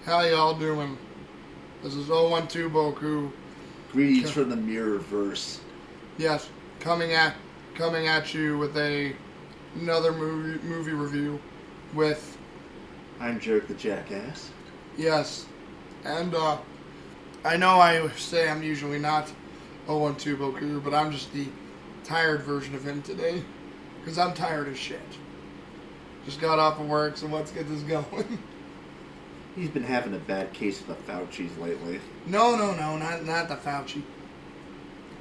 How y'all doing? This is 012 Boku. Greetings from the Mirrorverse. Yes, coming at you with another movie review with I'm Jherick the Jackass. yes, and I know I say I'm usually not 012 Boku, but I'm just the tired version of him today because I'm tired as shit. Just got off of work, so let's get this going. He's been having a bad case of the Fauci's lately. No, not the Fauci.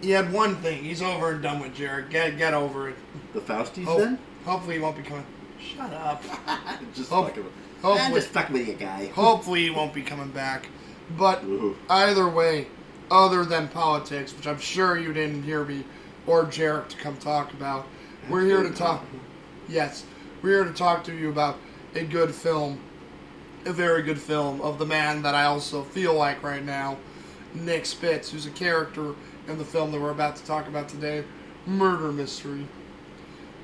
He had one thing. He's over and done with Jherick. Get over it. The Fauci's then? Hopefully he won't be coming. Shut up. Just Hopefully, I'm just fucking with you, guy. Hopefully he won't be coming back. But Ooh. either way, other than politics, which I'm sure you didn't hear me or Jherick to come talk about, we're here to talk. Yes, we're here to talk to you about a good film. A very good film of the man that I also feel like right now, Nick Spitz, who's a character in the film that we're about to talk about today, Murder Mystery.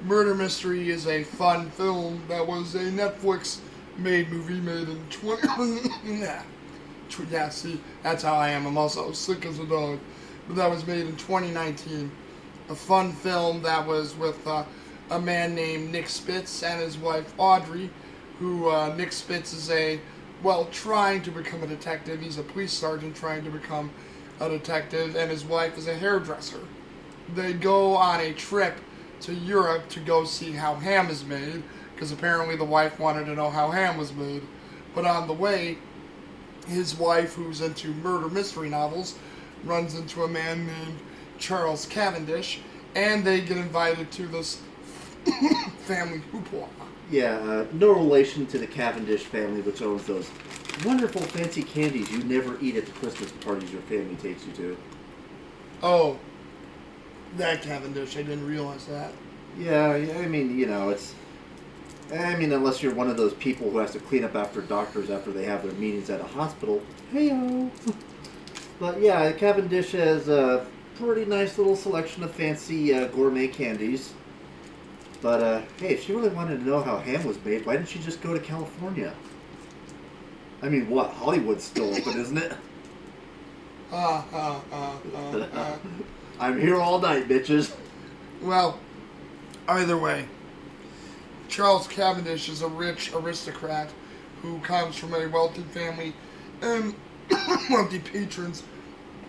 Murder Mystery is a fun film that was a Netflix-made movie made in 20... yeah, see, that's how I am. I'm also sick as a dog. But that was made in 2019. A fun film that was with a man named Nick Spitz and his wife Audrey, who Nick Spitz is trying to become a detective. He's a police sergeant trying to become a detective, and his wife is a hairdresser. They go on a trip to Europe to go see how ham is made, because apparently the wife wanted to know how ham was made. But on the way, his wife, who's into murder mystery novels, runs into a man named Charles Cavendish, and they get invited to this family hoopla. Yeah, no relation to the Cavendish family, which owns those wonderful fancy candies you never eat at the Christmas parties your family takes you to. Oh, that Cavendish, I didn't realize that. Yeah, I mean, unless you're one of those people who has to clean up after doctors after they have their meetings at a hospital. Hey-o. But yeah, Cavendish has a pretty nice little selection of fancy gourmet candies. But, hey, if she really wanted to know how ham was made, why didn't she just go to California? I mean, what? Hollywood's still open, isn't it? I'm here all night, bitches. Well, either way, Charles Cavendish is a rich aristocrat who comes from a wealthy family and wealthy patrons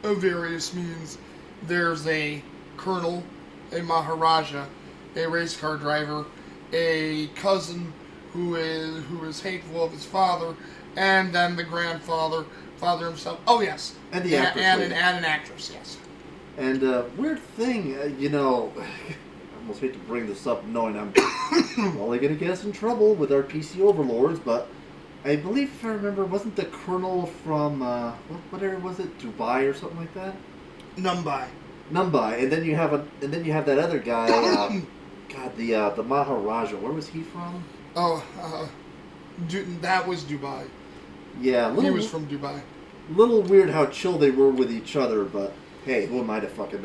of various means. There's a colonel, a maharaja, a race car driver, a cousin who is hateful of his father, and then the grandfather, father himself. Oh yes, and the actress, and an actress, yes. And weird thing, I almost hate to bring this up, knowing I'm probably gonna get us in trouble with our PC overlords, but I believe if I remember, wasn't the colonel from what area was it? Dubai or something like that? Mumbai, and then you have that other guy. God, the Maharaja. Where was he from? Oh, that was Dubai. Yeah, He was from Dubai. Little weird how chill they were with each other, but hey, who am I to fucking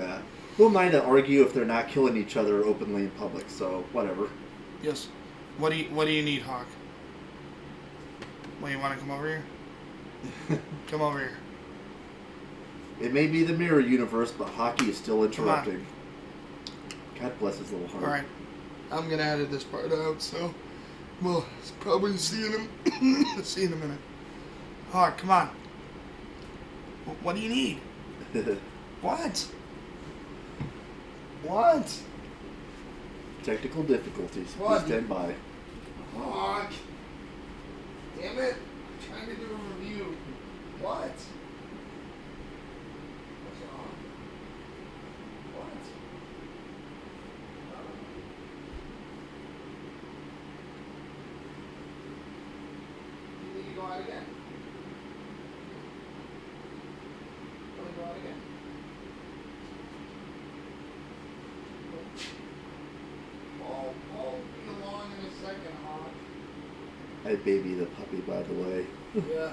who am I to argue if they're not killing each other openly in public? So whatever. Yes. What do you need, Hawk? Well, you want to come over here? Come over here. It may be the mirror universe, but hockey is still interrupting. God bless his little heart. Alright. I'm going to edit this part out, so we'll probably see in a minute. Hawk, come on. What do you need? What? What? Technical difficulties. What? Please stand by. Hawk. Damn it. I'm trying to do a review. What? Go out again. Let me go out again. I'll be along in a second, Hawk. I baby the puppy, by the way. Yeah.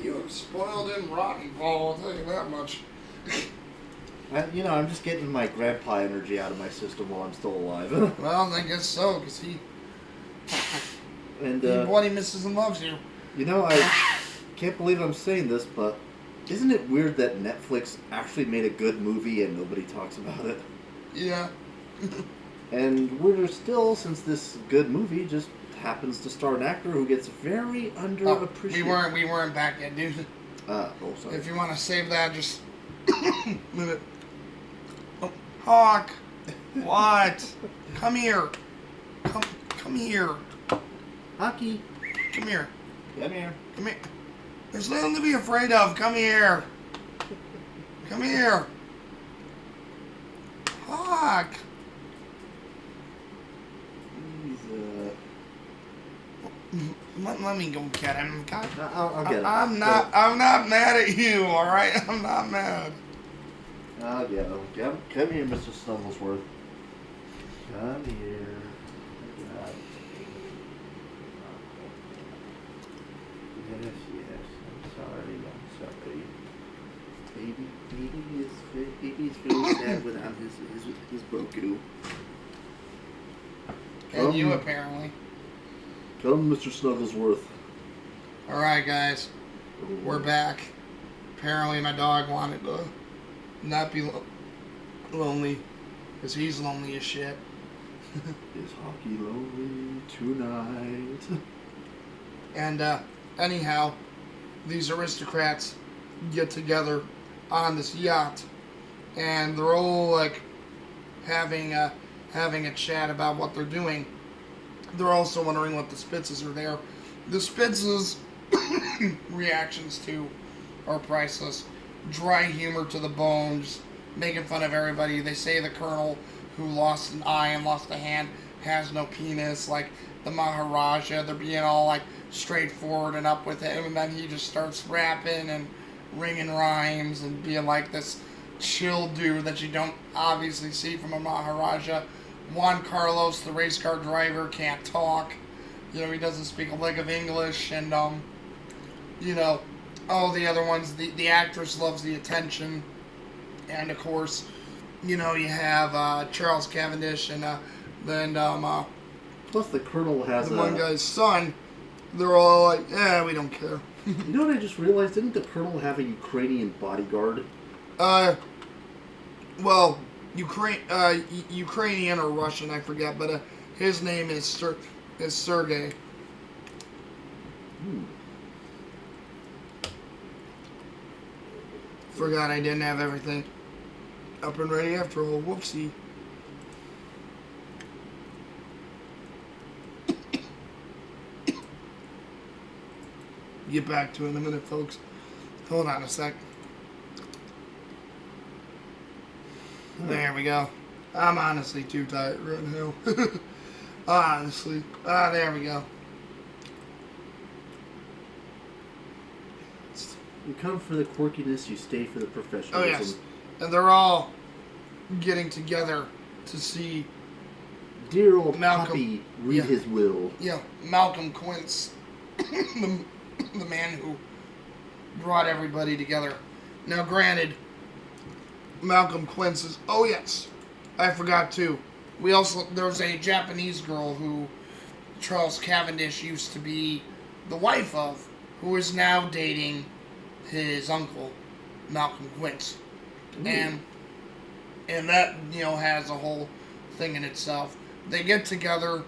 You have spoiled him rotten, Paul, I'll tell you that much. I'm just getting my grandpa energy out of my system while I'm still alive. Well, I guess so, because he And He bloody misses and loves you. You know, I can't believe I'm saying this, but isn't it weird that Netflix actually made a good movie and nobody talks about it? Yeah. And weirder still, since this good movie just happens to star an actor who gets very underappreciated. We weren't back yet, dude. Sorry. If you want to save that, just move it. Oh, Hawk, what? Come here. Come here. Hockey. Come here. Come here. Come here. There's nothing to be afraid of. Come here. Come here. Hawk. Let me go get him. God. I'll get him. I'm not mad at you. All right. I'm not mad. I'll get him. Come here, Mr. Snugglesworth. Come here. Yes. I'm sorry. Baby is feeling sad without his Boku. And you apparently. Come, Mr. Snugglesworth. All right, guys. We're back. Apparently, my dog wanted to not be lonely, because he's lonely as shit. Is Hockey lonely tonight? And anyhow, these aristocrats get together on this yacht, and they're all like having a chat about what they're doing. They're also wondering what the Spitzes are there. The Spitzes' reactions to are priceless. Dry humor to the bones, making fun of everybody. They say the colonel who lost an eye and lost a hand has no penis. Like the Maharaja, they're being all like straightforward and up with him, and then he just starts rapping and ringing rhymes and being like this chill dude that you don't obviously see from a Maharaja. Juan Carlos, the race car driver, can't talk. You know, he doesn't speak a lick of English, and you know, all the other ones. The actress loves the attention, and of course, you know, you have Charles Cavendish and then Plus, the colonel has the one guy's son. They're all like, we don't care. You know what I just realized? Didn't the colonel have a Ukrainian bodyguard? Well, Ukrainian or Russian, I forget, but his name is Sergey. Forgot I didn't have everything up and ready after all. Whoopsie. Get back to it in a minute, folks. Hold on a sec. There we go. I'm honestly too tired right now. Honestly. There we go. You come for the quirkiness, you stay for the professionalism. Oh, yes. And they're all getting together to see dear old Malcolm Poppy read his will. Yeah, Malcolm Quince, the man who brought everybody together. Now, granted, Malcolm Quince is... Oh, yes. I forgot, too. There's a Japanese girl who Charles Cavendish used to be the wife of, who is now dating his uncle, Malcolm Quince. And that, you know, has a whole thing in itself. They get together,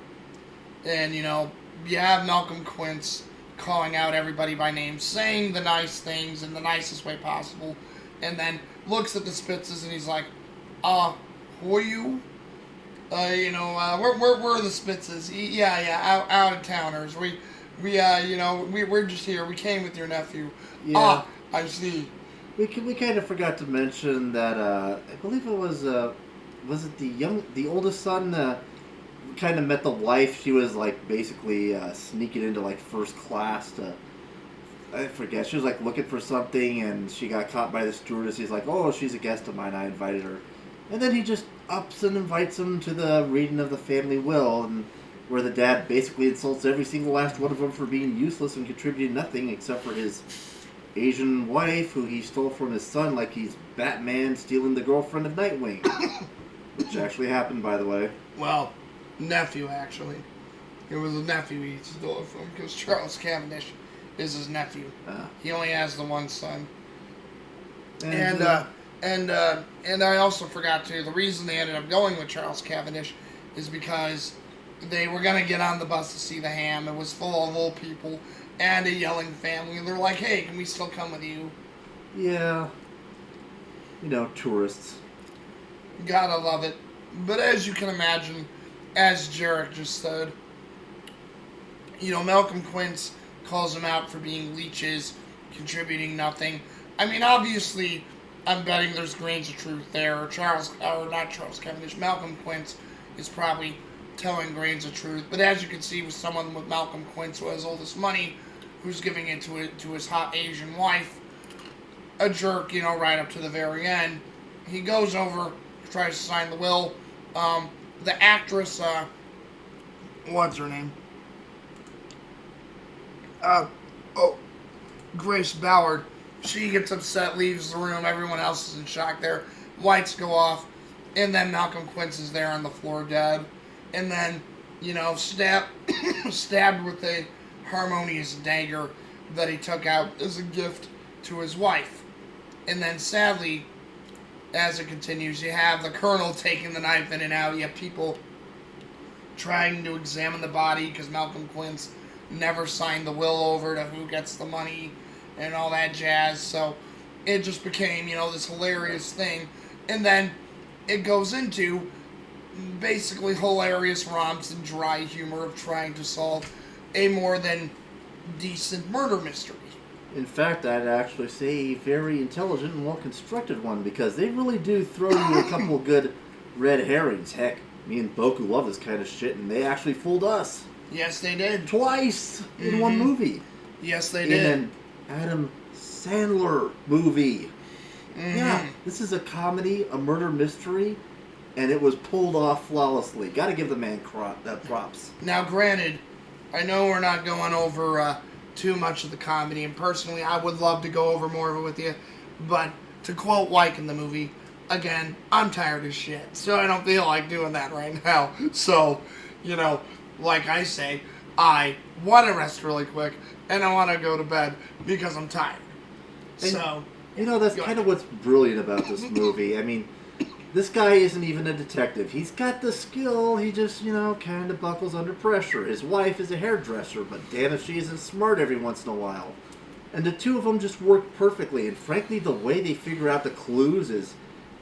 and, you know, you have Malcolm Quince calling out everybody by name, saying the nice things in the nicest way possible, and then looks at the Spitzes and he's like, who are you? You know, we're the Spitzes. Yeah, out of towners. We're just here. We came with your nephew. Yeah. I see. We kind of forgot to mention that I believe it was it the oldest son kind of met the wife. She was like basically sneaking into like first class to, I forget, she was like looking for something and she got caught by the stewardess. He's like, oh, she's a guest of mine, I invited her. And then he just ups and invites him to the reading of the family will, and where the dad basically insults every single last one of them for being useless and contributing nothing except for his Asian wife, who he stole from his son, like he's Batman stealing the girlfriend of Nightwing. Which actually happened, by the way. Well, nephew, actually. It was a nephew he stole it from, because Charles Cavendish is his nephew. He only has the one son. And I also forgot too, the reason they ended up going with Charles Cavendish is because they were going to get on the bus to see the ham. It was full of old people and a yelling family. And they're like, hey, can we still come with you? Yeah. You know, tourists. Gotta love it. But as you can imagine, as Jherick just said, you know, Malcolm Quince calls them out for being leeches, contributing nothing. I mean, obviously, I'm betting there's grains of truth there. Not Charles Cavendish, Malcolm Quince is probably telling grains of truth. But as you can see, with someone with Malcolm Quince who has all this money, who's giving it to his hot Asian wife, a jerk, you know, right up to the very end. He goes over, tries to sign the will. The actress, what's her name? Grace Ballard. She gets upset, leaves the room. Everyone else is in shock there. Lights go off. And then Malcolm Quince is there on the floor dead. And then, you know, stabbed with a harmonious dagger that he took out as a gift to his wife. And then, sadly, as it continues, you have the colonel taking the knife in and out. You have people trying to examine the body because Malcolm Quince never signed the will over to who gets the money and all that jazz. So it just became, you know, this hilarious thing. And then it goes into basically hilarious romps and dry humor of trying to solve a more than decent murder mystery. In fact, I'd actually say a very intelligent and well-constructed one, because they really do throw you a couple of good red herrings. Heck, me and Boku love this kind of shit, and they actually fooled us. Yes, they did. Twice in one movie. Yes, they did. In an Adam Sandler movie. Yeah, this is a comedy, a murder mystery, and it was pulled off flawlessly. Gotta give the man props. Now, granted, I know we're not going over too much of the comedy, and personally, I would love to go over more of it with you, but to quote Wyke in the movie, again, I'm tired as shit, so I don't feel like doing that right now. So, you know, like I say, I want to rest really quick, and I want to go to bed because I'm tired. And, so, you know, that's kind of what's brilliant about this movie. I mean, this guy isn't even a detective. He's got the skill. He just, you know, kind of buckles under pressure. His wife is a hairdresser, but damn if she isn't smart every once in a while. And the two of them just work perfectly. And frankly, the way they figure out the clues is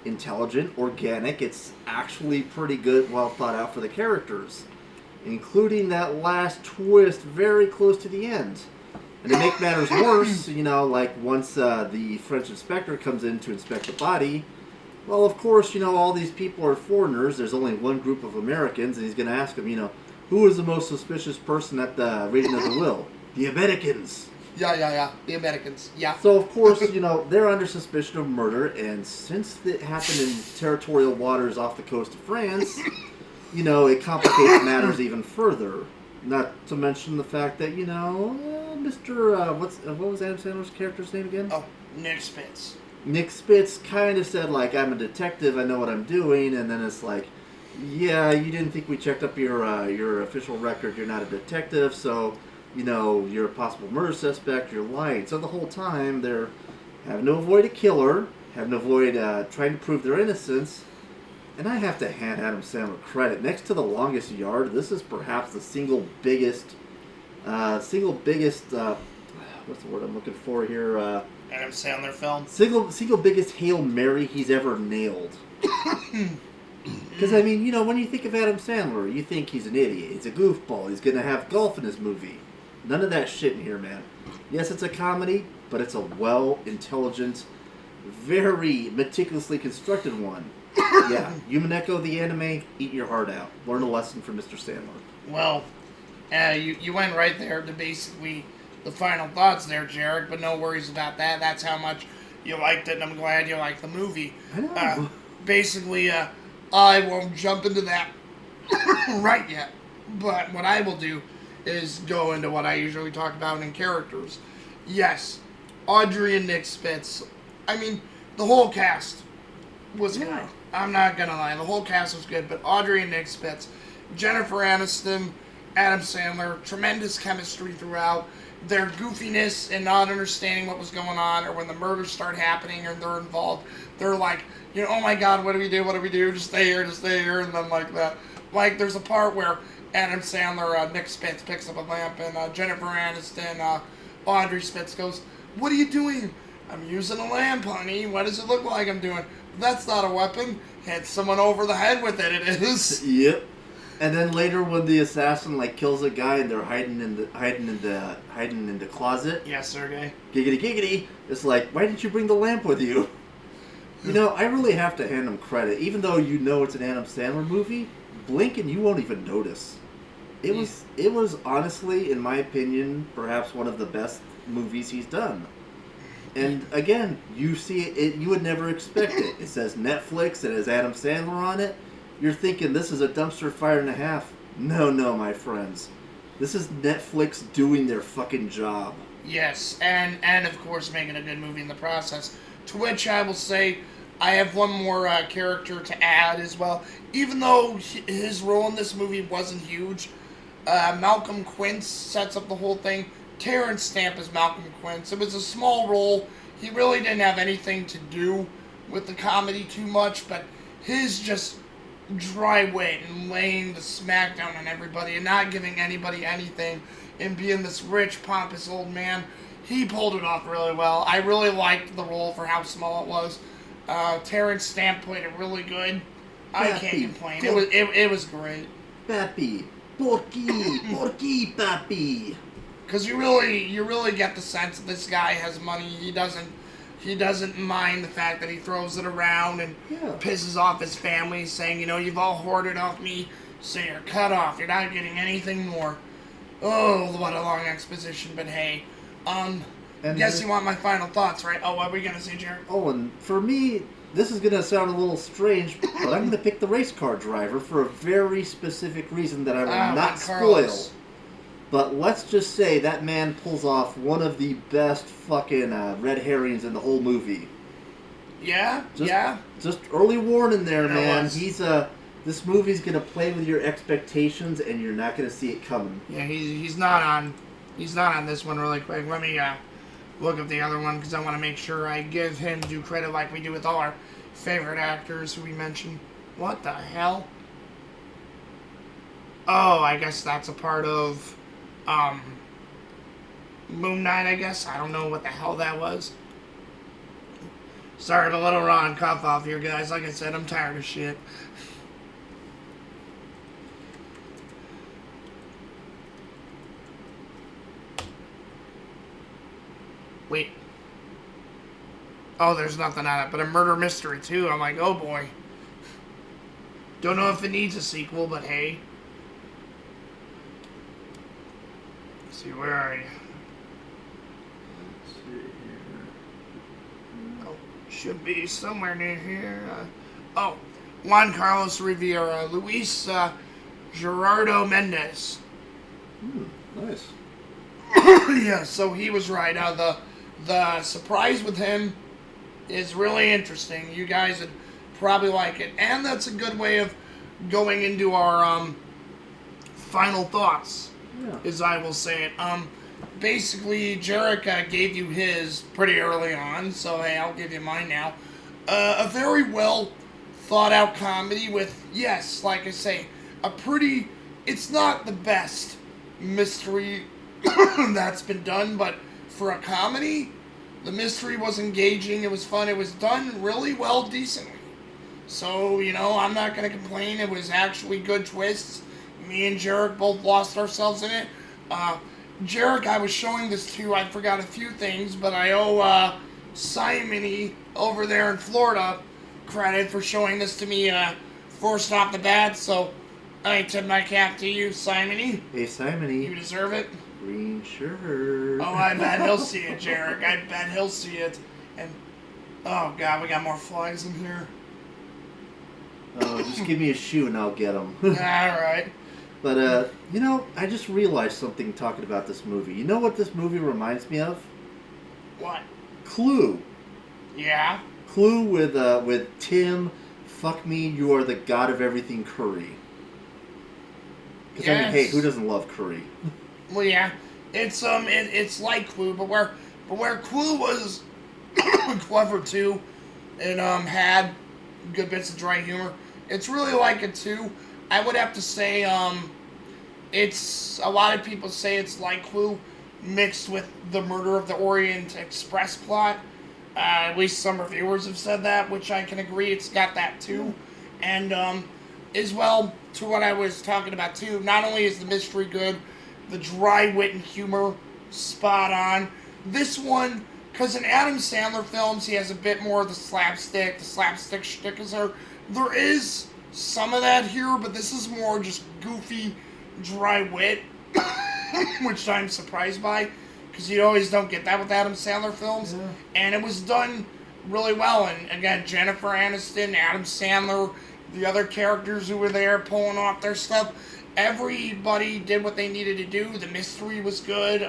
intelligent, organic. It's actually pretty good, well thought out for the characters. Including that last twist very close to the end. And to make matters worse, you know, like once the French inspector comes in to inspect the body, well, of course, you know, all these people are foreigners. There's only one group of Americans, and he's going to ask them, you know, who is the most suspicious person at the reading of the will? The Americans. Yeah. The Americans. Yeah. So, of course, you know, they're under suspicion of murder, and since it happened in territorial waters off the coast of France, you know, it complicates matters even further. Not to mention the fact that, you know, Mr. What was Adam Sandler's character's name again? Oh, Nick Spitz. Nick Spitz kind of said, like, I'm a detective, I know what I'm doing, and then it's like, yeah, you didn't think we checked up your official record, you're not a detective, so, you know, you're a possible murder suspect, you're lying. So the whole time, they're having to avoid a killer, having to avoid trying to prove their innocence, and I have to hand Adam Sandler credit. Next to The Longest Yard, this is perhaps the single biggest, what's the word I'm looking for here, Adam Sandler film. Single biggest Hail Mary he's ever nailed. Because, I mean, you know, when you think of Adam Sandler, you think he's an idiot. He's a goofball. He's going to have golf in his movie. None of that shit in here, man. Yes, it's a comedy, but it's a well-intelligent, very meticulously constructed one. Yeah, Yumaneko the anime, eat your heart out. Learn a lesson from Mr. Sandler. Well, you went right there to basically the final thoughts there, Jherick, but no worries about that. That's how much you liked it, and I'm glad you liked the movie. I know. Basically, I won't jump into that right yet, but what I will do is go into what I usually talk about in characters. Yes, Audrey and Nick Spitz. I mean, the whole cast was good. I'm not gonna lie, the whole cast was good, but Audrey and Nick Spitz, Jennifer Aniston Adam Sandler, tremendous chemistry throughout. Their goofiness and not understanding what was going on, or when the murders start happening or they're involved, they're like, oh my god, what do we do? What do we do? Just stay here, and then like that. Like, there's a part where Adam Sandler, Nick Spitz picks up a lamp, and Jennifer Aniston, Audrey Spitz goes, "What are you doing?" "I'm using a lamp, honey. What does it look like I'm doing?" "That's not a weapon." "Hit someone over the head with it. It is." Yep. And then later, when the assassin kills a guy and they're hiding in the closet. Yes, Sergey. Giggity giggity. It's like, why didn't you bring the lamp with you? I really have to hand him credit, even though it's an Adam Sandler movie. Blink and you won't even notice. It was honestly, in my opinion, perhaps one of the best movies he's done. And again, you see it, you would never expect it. It says Netflix, it has Adam Sandler on it. You're thinking this is a dumpster fire and a half. No, my friends. This is Netflix doing their fucking job. Yes, and of course making a good movie in the process. To which I will say, I have one more character to add as well. Even though his role in this movie wasn't huge, Malcolm Quince sets up the whole thing. Terrence Stamp is Malcolm Quince. It was a small role. He really didn't have anything to do with the comedy too much, but his just dry wit and laying the smackdown on everybody and not giving anybody anything and being this rich, pompous old man, he pulled it off really well. I really liked the role for how small it was. Terrence Stamp played it really good. I can't complain. It was great. Papi, porky, papi. Because you really get the sense that this guy has money. He doesn't mind the fact that he throws it around and pisses off his family, saying, you've all hoarded off me, so you're cut off. You're not getting anything more. Oh, what a long exposition, but hey. Guess you want my final thoughts, right? Oh, what were we going to say, Jherick? Oh, and for me, this is going to sound a little strange, but I'm going to pick the race car driver for a very specific reason that I will not spoil. But let's just say that man pulls off one of the best fucking red herrings in the whole movie. Yeah? Just early warning there, man. This movie's gonna play with your expectations, and you're not gonna see it coming. Yeah, he's not on this one really quick. Let me look at the other one because I want to make sure I give him due credit like we do with all our favorite actors who we mentioned. What the hell? Oh, I guess that's a part of Moon Knight, I guess. I don't know what the hell that was. Sorry, I'm a little raw and cough off here, guys. Like I said, I'm tired of shit. Wait. Oh, there's nothing on it, but a murder mystery, too. I'm like, oh boy. Don't know if it needs a sequel, but hey. Let's see, where are you? Let's see here. Oh, should be somewhere near here. Juan Carlos Rivera, Luis Gerardo Mendez. Nice. Yeah, so he was right. The surprise with him is really interesting. You guys would probably like it. And that's a good way of going into our final thoughts, as I will say it. Basically, Jherick gave you his pretty early on, so hey, I'll give you mine now. A very well thought out comedy with, yes, like I say, it's not the best mystery that's been done, but for a comedy, the mystery was engaging, it was fun, it was done really well, decently. So, I'm not going to complain. It was actually good twists. Me and Jherick both lost ourselves in it. Jherick, I was showing this to, I forgot a few things, but I owe Simony over there in Florida credit for showing this to me first off the bat, so I tip my cap to you, Simony. Hey, Simony. You deserve it. Green shirt. Oh, I bet he'll see it, Jherick. I bet he'll see it. And, oh god, we got more flies in here. Oh, just give me a shoe and I'll get them. Alright. But, I just realized something talking about this movie. You know what this movie reminds me of? What? Clue. Yeah? Clue with Tim, fuck me, you are the god of everything Curry. Because I mean, hey, who doesn't love curry? Well, yeah, it's like Clue, but where Clue was clever too, and had good bits of dry humor. It's really like it too. I would have to say, it's a lot of people say it's like Clue mixed with the Murder of the Orient Express plot. At least some reviewers have said that, which I can agree. It's got that too, and as well to what I was talking about too. Not only is the mystery good, the dry wit and humor spot on. This one, because in Adam Sandler films, he has a bit more of the slapstick shtick is there. There is some of that here, but this is more just goofy, dry wit, which I'm surprised by, because you always don't get that with Adam Sandler films. Yeah. And it was done really well. And again, Jennifer Aniston, Adam Sandler, the other characters who were there pulling off their stuff, everybody did what they needed to do. The mystery was good.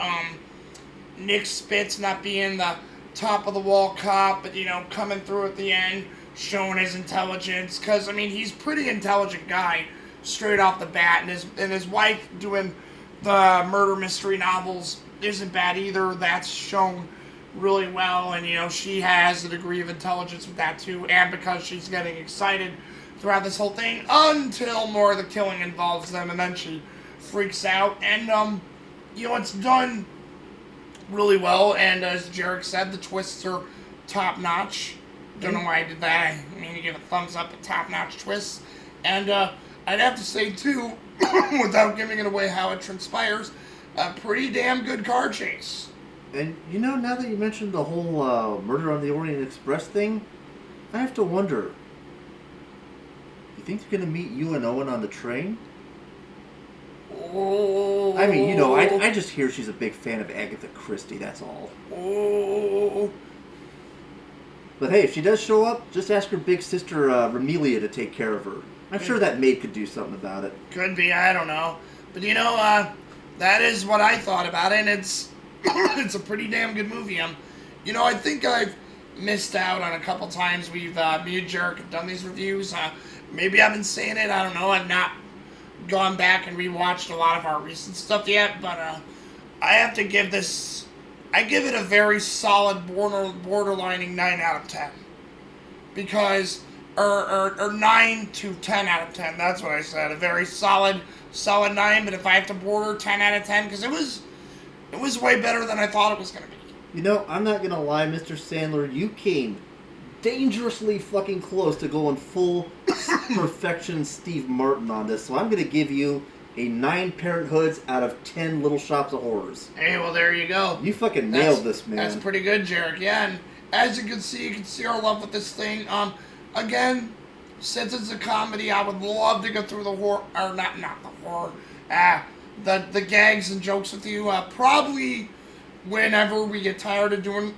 Nick Spitz not being the top of the wall cop, but coming through at the end, showing his intelligence. Because I mean, he's a pretty intelligent guy straight off the bat, and his wife doing the murder mystery novels isn't bad either. That's shown really well, and she has a degree of intelligence with that too, and because she's getting excited throughout this whole thing until more of the killing involves them, and then she freaks out, and it's done really well, and as Jherick said, the twists are top notch. Don't know why I did that. I mean, to give a thumbs up at top notch twists, and I'd have to say too, without giving it away how it transpires, a pretty damn good car chase. And now that you mentioned the whole Murder on the Orient Express thing, I have to wonder, you think you're going to meet you and Owen on the train? Oh. I mean, I just hear she's a big fan of Agatha Christie, that's all. Oh. But hey, if she does show up, just ask her big sister Remelia to take care of her. I'm sure that maid could do something about it. Could be, I don't know. But that is what I thought about it, and it's it's a pretty damn good movie. I think I've missed out on a couple times. Me and Jherick have done these reviews. Maybe I've been saying it, I don't know. I've not gone back and rewatched a lot of our recent stuff yet, but I have to give this, I give it a very solid borderlining 9 out of 10. Because, or 9 to 10 out of 10, that's what I said. A very solid 9, but if I have to border 10 out of 10, because it was way better than I thought it was going to be. I'm not going to lie, Mr. Sandler, you came dangerously fucking close to going full perfection Steve Martin on this, so I'm going to give you a 9 Parenthoods out of 10 Little Shops of Horrors. Hey, well, there you go. You fucking nailed this, man. That's pretty good, Jherick. Yeah, and as you can see our love with this thing. Again, since it's a comedy, I would love to go through the horror, or not the horror, the gags and jokes with you. Probably whenever we get tired of doing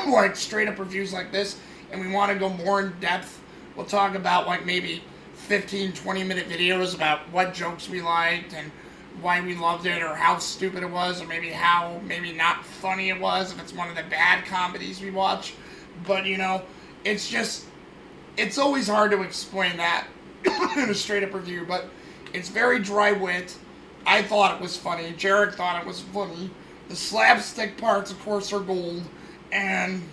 like straight up reviews like this, and we want to go more in depth, we'll talk about like maybe 15-20 minute videos about what jokes we liked and why we loved it, or how stupid it was, or maybe how not funny it was if it's one of the bad comedies we watch. But it's always hard to explain that in a straight up review, but it's very dry wit. I thought it was funny. Jherick thought it was funny. The slapstick parts, of course, are gold, and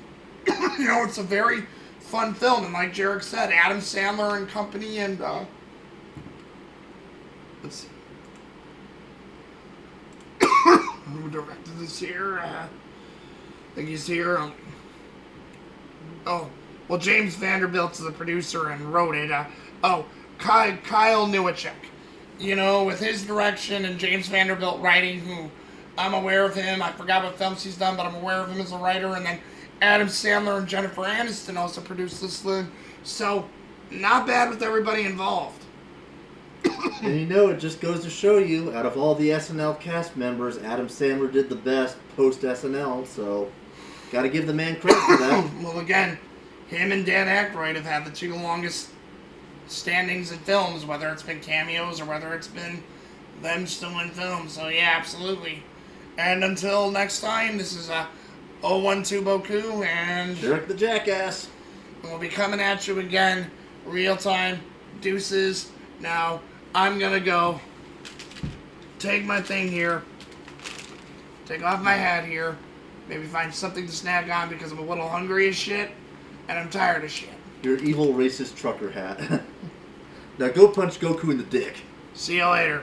it's a very fun film. And like Jherick said, Adam Sandler and company, and let's see, who directed this here? I think he's here. James Vanderbilt's the producer and wrote it. Kyle Newacek. With his direction and James Vanderbilt writing, who I'm aware of him. I forgot what films he's done, but I'm aware of him as a writer. And then Adam Sandler and Jennifer Aniston also produced this thing. So, not bad with everybody involved. And it just goes to show you, out of all the SNL cast members, Adam Sandler did the best post-SNL, so gotta give the man credit for that. Well, again, him and Dan Aykroyd have had the 2 longest standings in films, whether it's been cameos or whether it's been them still in films. So yeah, absolutely. And until next time, this is 012 Boku and Jherick the Jackass. And we'll be coming at you again, real time. Deuces. Now, I'm gonna go. take my thing here. Take off my hat here. Maybe find something to snack on because I'm a little hungry as shit. And I'm tired of shit. Your evil racist trucker hat. Now go punch Goku in the dick. See you later.